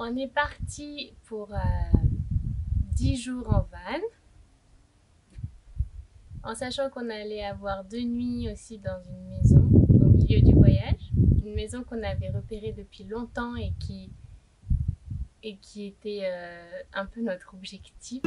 On est parti pour 10 jours en van, en sachant qu'on allait avoir 2 nuits aussi dans une maison au milieu du voyage. Une maison qu'on avait repérée depuis longtemps et qui était un peu notre objectif.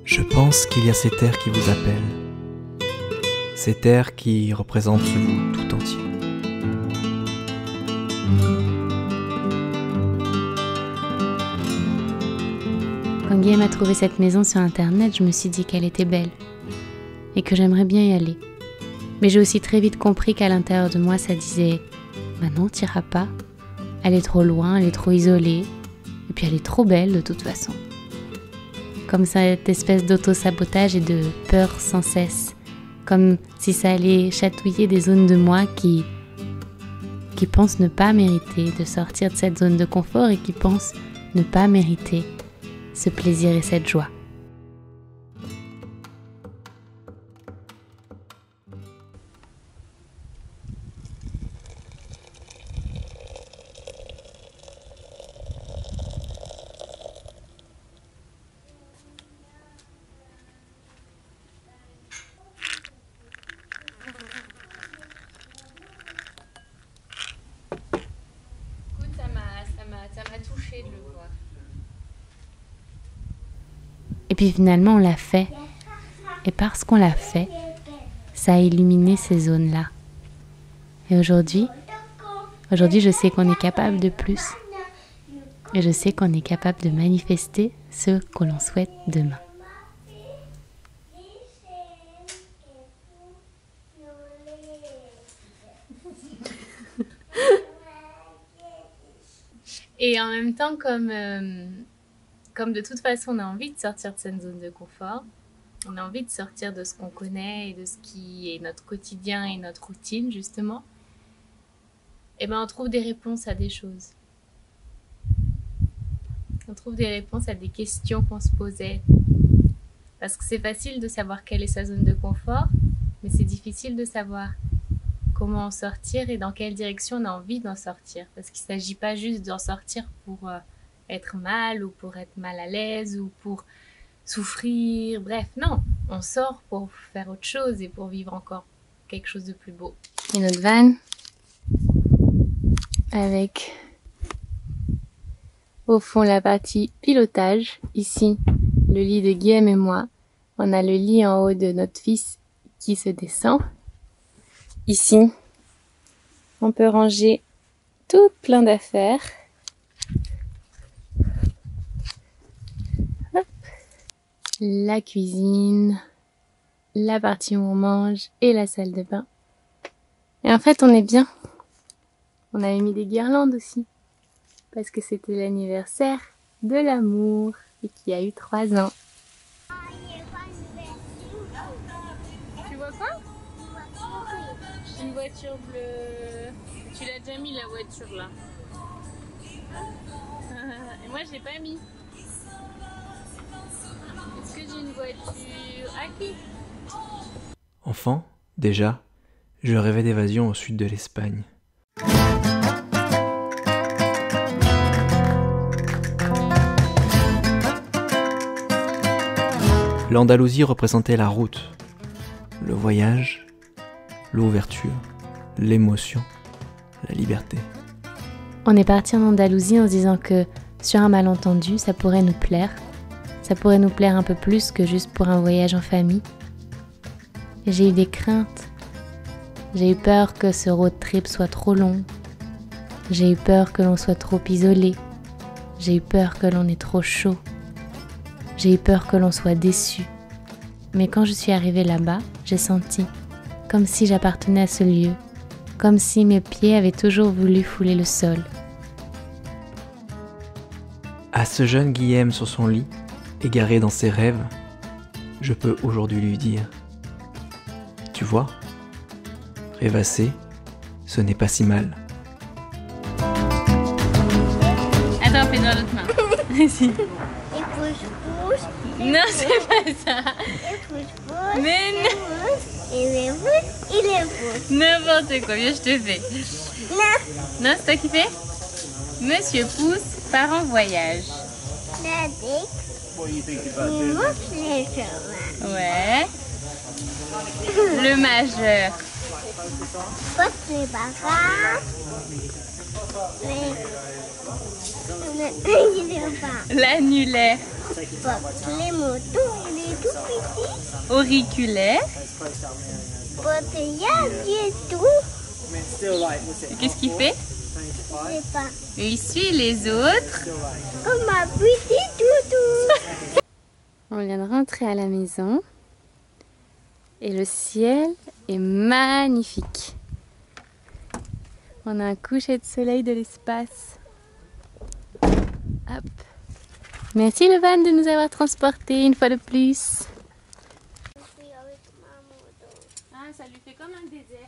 Je pense qu'il y a ces terres qui vous appellent, ces terres qui représentent vous tout entier. Quand Guillaume a trouvé cette maison sur internet, je me suis dit qu'elle était belle et que j'aimerais bien y aller. Mais j'ai aussi très vite compris qu'à l'intérieur de moi, ça disait « Bah non, t'iras pas, elle est trop loin, elle est trop isolée, et puis elle est trop belle de toute façon. » Comme cette espèce d'auto-sabotage et de peur sans cesse, comme si ça allait chatouiller des zones de moi qui pensent ne pas mériter de sortir de cette zone de confort et qui pensent ne pas mériter ce plaisir et cette joie. Ça m'a touchée de le voir. Et puis finalement, on l'a fait. Et parce qu'on l'a fait, ça a illuminé ces zones-là. Et aujourd'hui, je sais qu'on est capable de plus. Et je sais qu'on est capable de manifester ce que l'on souhaite demain. Et en même temps, comme de toute façon on a envie de sortir de cette zone de confort, on a envie de sortir de ce qu'on connaît et de ce qui est notre quotidien et notre routine justement, et ben on trouve des réponses à des choses. On trouve des réponses à des questions qu'on se posait. Parce que c'est facile de savoir quelle est sa zone de confort, mais c'est difficile de savoir comment en sortir et dans quelle direction on a envie d'en sortir. Parce qu'il ne s'agit pas juste d'en sortir pour être mal ou pour être mal à l'aise ou pour souffrir. Bref, non, on sort pour faire autre chose et pour vivre encore quelque chose de plus beau. Et notre van, avec au fond la partie pilotage, ici le lit de Guillaume et moi. On a le lit en haut de notre fils qui se descend. Ici, on peut ranger tout plein d'affaires. Hop. La cuisine, la partie où on mange et la salle de bain. Et en fait, on est bien. On avait mis des guirlandes aussi, parce que c'était l'anniversaire de l'amour et qui a eu 3 ans. Tu vois quoi? Une voiture bleue. Tu l'as déjà mis la voiture là. Et moi j'ai pas mis. Est-ce que j'ai une voiture acquis? Enfant, déjà, je rêvais d'évasion au sud de l'Espagne. L'Andalousie représentait la route, le voyage, l'ouverture, l'émotion, la liberté. On est parti en Andalousie en se disant que sur un malentendu, ça pourrait nous plaire. Ça pourrait nous plaire un peu plus que juste pour un voyage en famille. Et j'ai eu des craintes. J'ai eu peur que ce road trip soit trop long. J'ai eu peur que l'on soit trop isolé. J'ai eu peur que l'on ait trop chaud. J'ai eu peur que l'on soit déçu. Mais quand je suis arrivée là-bas, j'ai senti comme si j'appartenais à ce lieu, comme si mes pieds avaient toujours voulu fouler le sol. À ce jeune Guillaume sur son lit, égaré dans ses rêves, je peux aujourd'hui lui dire « Tu vois, rêvasser, ce n'est pas si mal. » Attends, fais dans l'autre main. Et pousse, pousse. Non, c'est pas ça. Mais non. Il est fou. N'importe quoi, viens, je te fais. Non, c'est toi qui fais? Monsieur Pouce part en voyage. Ouais. Le majeur. Porte les bagages. L'annulaire. Porte les motos, il est tout petit. Auriculaire. Porte et tout. Qu'est-ce qu'il fait? Je sais pas. Il suit les autres. Oh ma petite toutou. On vient de rentrer à la maison et le ciel est magnifique. On a un coucher de soleil de l'espace. Hop. Merci le van de nous avoir transportés une fois de plus. Ah, ça lui fait comme un désert.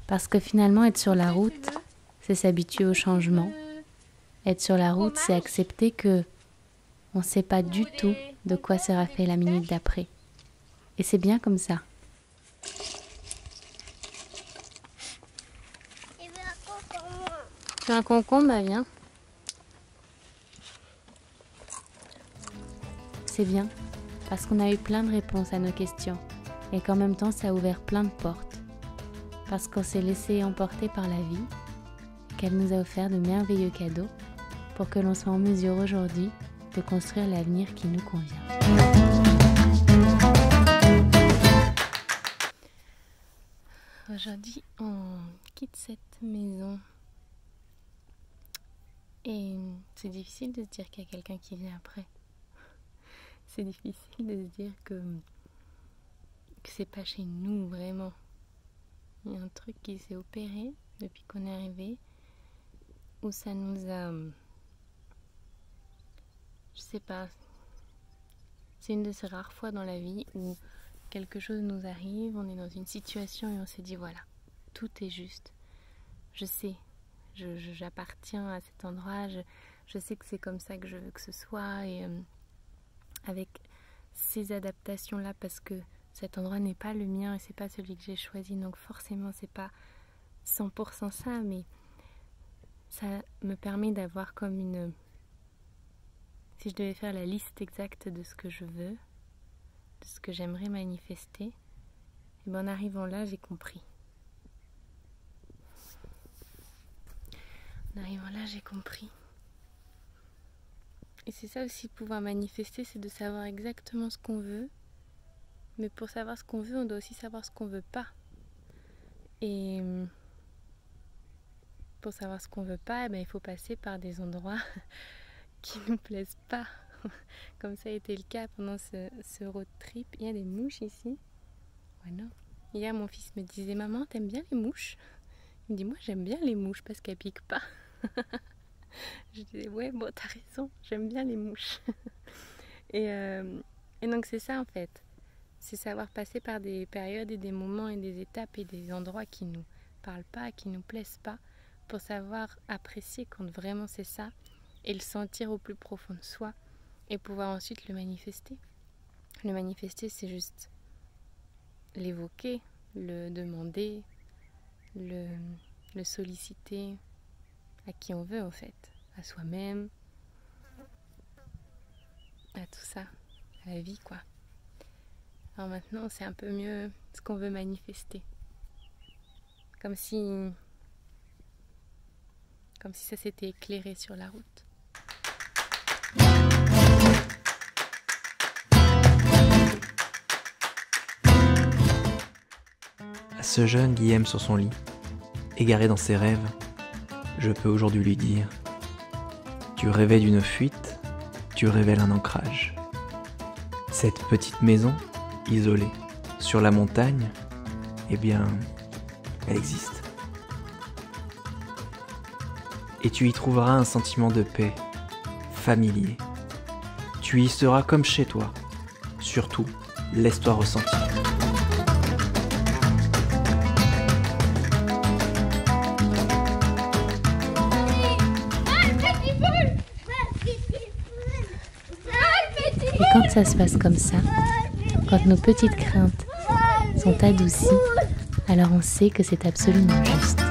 Parce que finalement, être sur la route, c'est s'habituer au changement. Être sur la route, c'est accepter que on ne sait pas du tout de quoi sera fait la minute d'après. Et c'est bien comme ça. Tu veux un concombre, bah viens. C'est bien, parce qu'on a eu plein de réponses à nos questions. Et qu'en même temps, ça a ouvert plein de portes. Parce qu'on s'est laissé emporter par la vie, qu'elle nous a offert de merveilleux cadeaux pour que l'on soit en mesure aujourd'hui de construire l'avenir qui nous convient. Aujourd'hui, on quitte cette maison et c'est difficile de se dire qu'il y a quelqu'un qui vient après. C'est difficile de se dire que c'est pas chez nous vraiment. Il y a un truc qui s'est opéré depuis qu'on est arrivé, où ça nous a... Je sais pas. C'est une de ces rares fois dans la vie où quelque chose nous arrive, on est dans une situation et on s'est dit voilà, tout est juste. Je sais, j'appartiens à cet endroit, je sais que c'est comme ça que je veux que ce soit et avec ces adaptations-là parce que cet endroit n'est pas le mien et c'est pas celui que j'ai choisi, donc forcément c'est pas 100% ça, mais ça me permet d'avoir comme une... Si je devais faire la liste exacte de ce que je veux, de ce que j'aimerais manifester, et bien en arrivant là, j'ai compris. En arrivant là, j'ai compris. Et c'est ça aussi, pouvoir manifester, c'est de savoir exactement ce qu'on veut. Mais pour savoir ce qu'on veut, on doit aussi savoir ce qu'on veut pas. Et pour savoir ce qu'on veut pas, eh bien, il faut passer par des endroits qui nous plaisent pas. Comme ça a été le cas pendant ce road trip. Il y a des mouches ici. Ouais, non. Hier, mon fils me disait « Maman, t'aimes bien les mouches ?» Il me dit « Moi, j'aime bien les mouches parce qu'elles piquent pas. » Je disais « Ouais, bon, t'as raison, j'aime bien les mouches. » Et donc, c'est ça, en fait. C'est savoir passer par des périodes et des moments et des étapes et des endroits qui nous parlent pas, qui nous plaisent pas, pour savoir apprécier quand vraiment c'est ça et le sentir au plus profond de soi et pouvoir ensuite le manifester. Le manifester, c'est juste l'évoquer, le demander, le solliciter à qui on veut en fait, à soi-même, à tout ça, à la vie quoi. Alors maintenant, on sait un peu mieux ce qu'on veut manifester. Comme si ça s'était éclairé sur la route. À ce jeune Guillaume sur son lit, égaré dans ses rêves, je peux aujourd'hui lui dire: tu rêvais d'une fuite, tu révèles un ancrage. Cette petite maison, isolée, sur la montagne, eh bien, elle existe. Et tu y trouveras un sentiment de paix, familier. Tu y seras comme chez toi. Surtout, laisse-toi ressentir. ça se passe comme ça, quand nos petites craintes sont adoucies, alors on sait que c'est absolument juste.